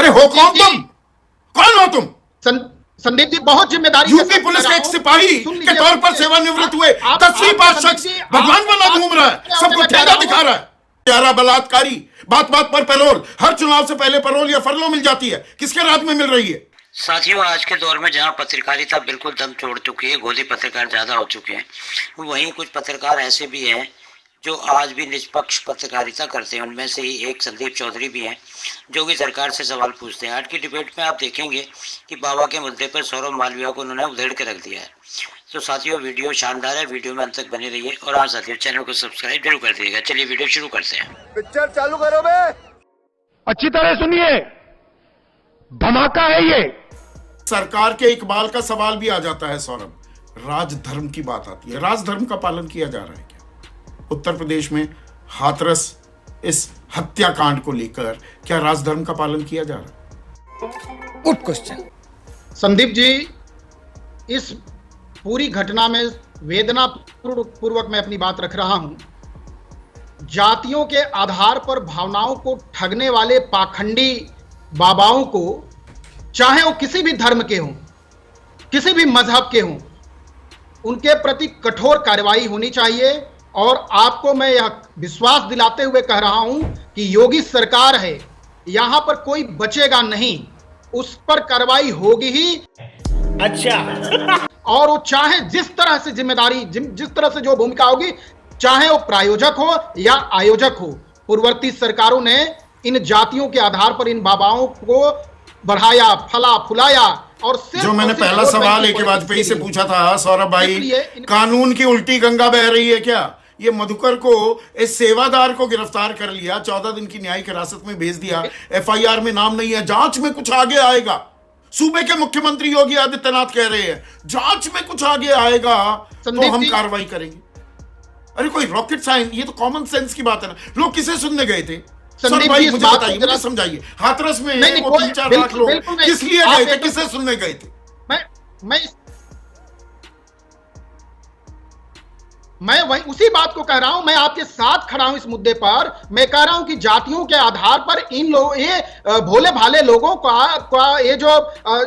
अरे हो कौन तुम? कौन हो तुम? संदीप जी बहुत जिम्मेदारी यूपी पुलिस के एक सिपाही के तौर पर सेवानिवृत्त हुए 10वीं पास शख्स भगवान बना घूम रहा है, सबको ठेका दिखा रहा है। प्यारा बलात्कारी, बात बात पर पैरोल, हर चुनाव से पहले पैरोल या फरलो मिल जाती है, किसके रात में मिल रही है? साथियों, आज के दौर में जहां पत्रकारिता बिल्कुल दम तोड़ चुकी है, गोदी पत्रकार ज्यादा हो चुके हैं, वहीं कुछ पत्रकार ऐसे भी हैं जो आज भी निष्पक्ष पत्रकारिता करते हैं। उनमें से ही एक संदीप चौधरी भी हैं जो कि सरकार से सवाल पूछते हैं। आज की डिबेट में आप देखेंगे कि बाबा के मुद्दे पर सौरभ मालवीय को उन्होंने उधेड़ के रख दिया है। तो साथियों, वीडियो शानदार है, वीडियो में अंत तक बने रहिए और हाँ साथियों, चैनल को सब्सक्राइब जरूर कर दीजिएगा। चलिए वीडियो शुरू करते हैं। पिक्चर चालू करो बे। अच्छी तरह सुनिए, धमाका है ये। सरकार के इकबाल का सवाल भी आ जाता है सौरभ, राजधर्म की बात आती है। राजधर्म का पालन किया जा रहा है क्या? उत्तर प्रदेश में हाथरस इस हत्याकांड को लेकर क्या राजधर्म का पालन किया जा रहा है? Good question. संदीप जी, इस पूरी घटना में वेदना पूर्वक मैं अपनी बात रख रहा हूं। जातियों के आधार पर भावनाओं को ठगने वाले पाखंडी बाबाओं को, चाहे वो किसी भी धर्म के हों, किसी भी मजहब के हों, उनके प्रति कठोर कार्रवाई होनी चाहिए। और आपको मैं यह विश्वास दिलाते हुए कह रहा हूं कि योगी सरकार है, यहां पर कोई बचेगा नहीं, उस पर कार्रवाई होगी ही। अच्छा। और वो चाहे जिस तरह से जिम्मेदारी, जिस तरह से जो भूमिका होगी, चाहे वो प्रायोजक हो या आयोजक हो, पूर्ववर्ती सरकारों ने इन जातियों के आधार पर इन बाबाओं को बढ़ाया, फला फुलाया। और जो मैंने पहला सवाल एक वाजपेयी से पूछा था, सौरभ भाई, कानून की उल्टी गंगा बह रही है क्या? ये मधुकर को, इस सेवादार को गिरफ्तार कर लिया, 14 दिन की न्यायिक हिरासत में भेज दिया, एफआईआर में नाम नहीं है, जांच में कुछ आगे आएगा। सूबे के मुख्यमंत्री योगी आदित्यनाथ कह रहे हैं जांच में कुछ आगे आएगा तो हम कार्रवाई करेंगे। अरे कोई रॉकेट साइंस, ये तो कॉमन सेंस की बात है ना। लोग किसे सुनने गए थे? संदीप जी, मुझे बताइए, मुझे समझाइए। हाथरस में वो 3-4 लाख लोग किस लिए गए थे, किसे सुनने गए थे? मैं वही उसी बात को कह रहा हूं, मैं आपके साथ खड़ा हूं इस मुद्दे पर। मैं कह रहा हूं कि जातियों के आधार पर इन लोग, ये भोले भाले लोगों का ये जो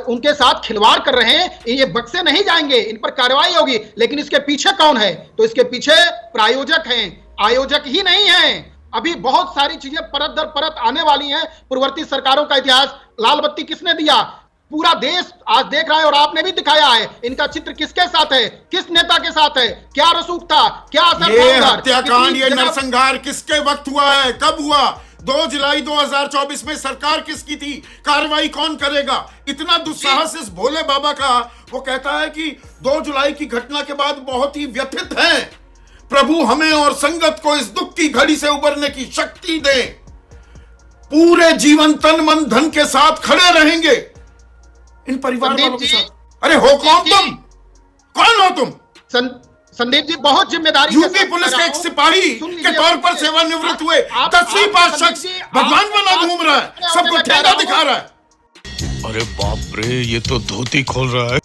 उनके साथ खिलवाड़ कर रहे हैं, ये बक्से नहीं जाएंगे, इन पर कार्रवाई होगी। लेकिन इसके पीछे कौन है? तो इसके पीछे प्रायोजक हैं, आयोजक ही नहीं है। अभी बहुत सारी चीजें परत दर परत आने वाली हैं। पूर्ववर्ती सरकारों का इतिहास, लाल बत्ती किसने दिया? पूरा देश आज देख रहा है और आपने भी दिखाया है। इनका चित्र किसके साथ है, किस नेता के साथ है, क्या रसूख था, क्या असर था? ये हत्याकांड, ये नरसंहार किसके वक्त हुआ है, कब हुआ? 2 जुलाई 2024 में सरकार किसकी थी? कार्रवाई कौन करेगा? इतना दुस्साहस इस भोले बाबा का। वो कहता है कि 2 जुलाई की घटना के बाद बहुत ही व्यथित है। प्रभु हमें और संगत को इस दुख की घड़ी से उबरने की शक्ति दे। पूरे जीवन तन मन धन के साथ खड़े रहेंगे इन परिवार वालों के साथ। अरे हो कौन तुम? कौन हो तुम? संदीप जी बहुत जिम्मेदारी। यूपी पुलिस के एक सिपाही के तौर पर सेवानिवृत्त हुए 10वीं पास शख्स भगवान बना घूम रहा है, सबको ठेका दिखा रहा है। अरे बाप रे, ये तो धोती खोल रहा है।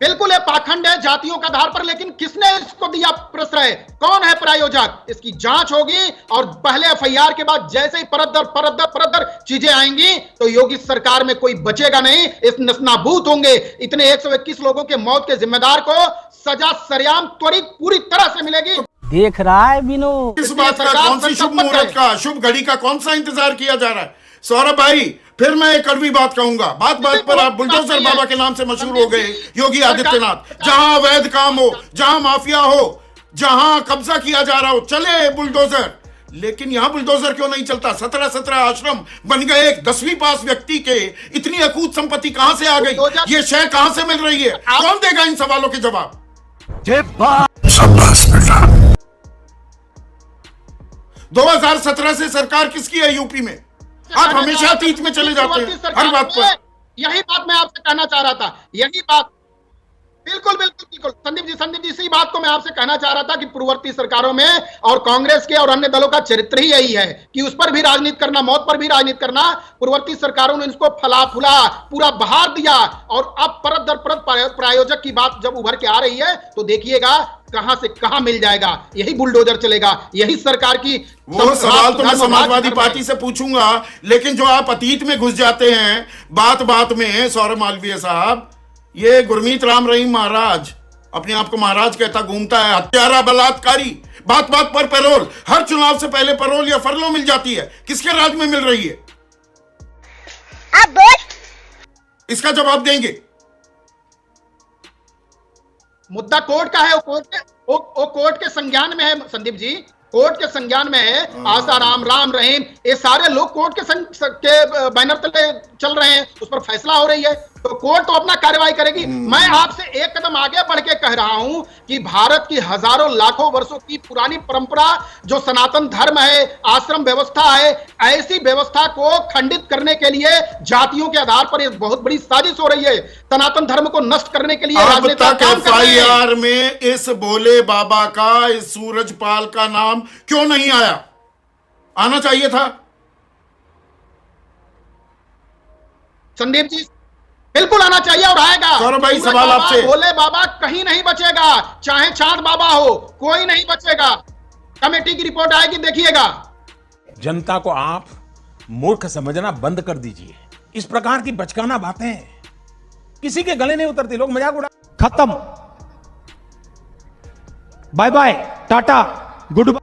बिल्कुल ये पाखंड है जातियों के आधार पर। लेकिन किसने इसको दिया प्रश्रय? कौन है प्रायोजक? इसकी जांच होगी और पहले एफआईआर के बाद जैसे ही परत दर चीजें आएंगी तो योगी सरकार में कोई बचेगा नहीं। इस नस्नाबूत होंगे। इतने 121 लोगों के मौत के जिम्मेदार को सजा सरेआम त्वरित पूरी तरह से मिलेगी। देख रहा है बिनो, इस बात का कौन सी शुभ मुहूर्त का, शुभ घड़ी का कौन सा इंतजार किया जा रहा है? सौरभ भाई, फिर मैं एक कड़वी बात कहूंगा। बात बात पर आप बुलडोजर बाबा के नाम से मशहूर हो गए, योगी आदित्यनाथ। जहां अवैध काम हो, जहां माफिया हो, जहां कब्जा किया जा रहा हो, चले बुलडोजर। लेकिन यहां बुलडोजर क्यों नहीं चलता? 17 आश्रम बन गए एक 10वीं पास व्यक्ति के। इतनी अकूत संपत्ति कहां से आ गई? ये शय कहां से मिल रही है? कौन देगा इन सवालों के जवाब? 2017 से सरकार किसकी है यूपी में? आप हमेशा अतीत में चले जाते हैं हर बात पर। यही बात मैं आपसे कहना चाह रहा था, यही बात। बिल्कुल संदीप जी, इसी बात को मैं आपसे कहना चाह रहा था कि पूर्ववर्ती सरकारों में और कांग्रेस के और अन्य दलों का चरित्र ही यही है कि उस पर भी राजनीति करना, मौत पर भी राजनीति करना। पूर्ववर्ती सरकारों ने इसको फला फुला पूरा बहार दिया और अब परत दर परत प्रायोजक की बात जब उभर के आ रही है तो देखिएगा कहां से कहां मिल जाएगा, यही बुलडोजर चलेगा, यही सरकार की। वो सवाल तो मैं समाजवादी पार्टी से पूछूंगा, लेकिन जो आप अतीत में घुस जाते हैं बात बात में, सौरभ मालवीय साहब, ये गुरमीत राम रहीम महाराज अपने आप को महाराज कहता घूमता है, हत्यारा, बलात्कारी, बात बात पर पैरोल, हर चुनाव से पहले पैरोल या फरलो मिल जाती है। किसके राज में मिल रही है? आप बोल, इसका जवाब देंगे। मुद्दा कोर्ट का है, वो कोर्ट के संज्ञान में है संदीप जी, कोर्ट के संज्ञान में है। आसाराम, राम रहीम, ये सारे लोग कोर्ट के बैनर तले चल रहे हैं, उस पर फैसला हो रही है, तो कोर्ट तो अपना कार्रवाई करेगी। मैं आपसे एक कदम आगे बढ़ के कह रहा हूं कि भारत की हजारों लाखों वर्षों की पुरानी परंपरा जो सनातन धर्म है, आश्रम व्यवस्था है, ऐसी व्यवस्था को खंडित करने के लिए जातियों के आधार पर एक बहुत बड़ी साजिश हो रही है। सनातन धर्म को नष्ट करने के लिए अब तक FIR में इस भोले बाबा का, इस सूरजपाल का नाम क्यों नहीं आया? आना चाहिए था। संदीप जी बिल्कुल आना चाहिए और आएगा। सौरभ भाई, सवाल आपसे। भोले बाबा कहीं नहीं बचेगा, चाहे चांद बाबा हो, कोई नहीं बचेगा। कमेटी की रिपोर्ट आएगी, देखिएगा। जनता को आप मूर्ख समझना बंद कर दीजिए। इस प्रकार की बचकाना बातें किसी के गले नहीं उतरती, लोग मजाक उड़ा। खत्म, bye bye, tata, good bye.